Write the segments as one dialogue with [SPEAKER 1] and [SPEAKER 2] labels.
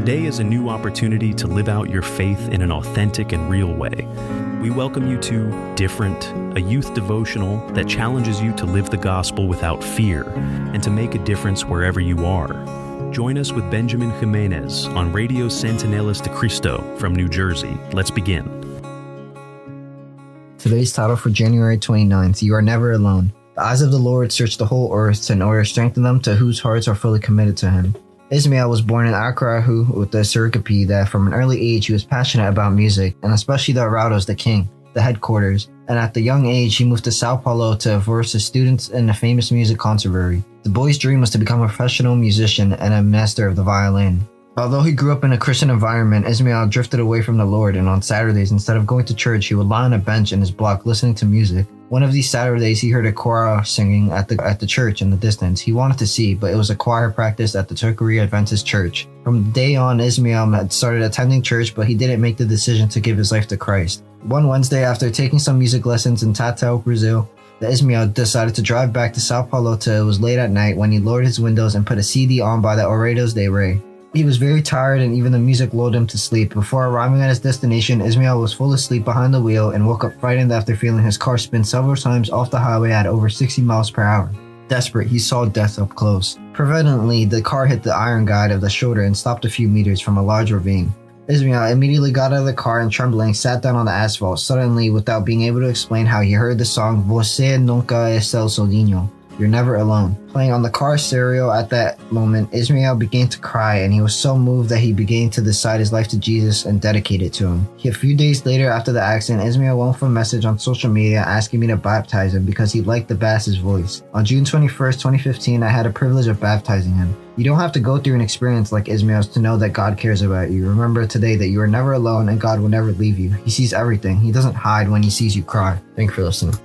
[SPEAKER 1] Today is a new opportunity to live out your faith in an authentic and real way. We welcome you to Different, a youth devotional that challenges you to live the gospel without fear and to make a difference wherever you are. Join us with Benjamin Jimenez on Radio Sentinelas de Cristo from New Jersey. Let's begin.
[SPEAKER 2] Today's title for January 29th, You Are Never Alone. The eyes of the Lord search the whole earth in order to strengthen them to whose hearts are fully committed to Him. Ismail was born in Accra with the pericope that from an early age he was passionate about music, and especially the Arautos, the king, the headquarters, and at the young age he moved to Sao Paulo to verse his students in the famous music conservatory. The boy's dream was to become a professional musician and a master of the violin. Although he grew up in a Christian environment, Ismail drifted away from the Lord, and on Saturdays, instead of going to church, he would lie on a bench in his block listening to music. One of these Saturdays, he heard a choir singing at the church in the distance. He wanted to see, but it was a choir practice at the Turqueria Adventist Church. From the day on, Ismail had started attending church, but he didn't make the decision to give his life to Christ. One Wednesday, after taking some music lessons in Tatao, Brazil, Ismail decided to drive back to Sao Paulo till it was late at night when he lowered his windows and put a CD on by the Arautos de Rey. He was very tired and even the music lulled him to sleep. Before arriving at his destination, Ismail was full asleep behind the wheel and woke up frightened after feeling his car spin several times off the highway at over 60 miles per hour. Desperate, he saw death up close. Providentally, the car hit the iron guide of the shoulder and stopped a few meters from a large ravine. Ismail immediately got out of the car and trembling sat down on the asphalt. Suddenly, without being able to explain how, he heard the song Você Nunca Está Sozinho, You're Never Alone, playing on the car stereo. At that moment, Ismail began to cry, and he was so moved that he began to decide his life to Jesus and dedicate it to Him. A few days later after the accident, Ismail went for a message on social media asking me to baptize him because he liked the bass's voice. On June 21st, 2015, I had the privilege of baptizing him. You don't have to go through an experience like Ismail's to know that God cares about you. Remember today that you are never alone and God will never leave you. He sees everything. He doesn't hide when He sees you cry. Thank you for listening.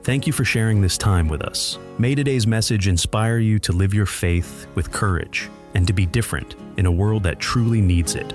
[SPEAKER 1] Thank you for sharing this time with us. May today's message inspire you to live your faith with courage and to be different in a world that truly needs it.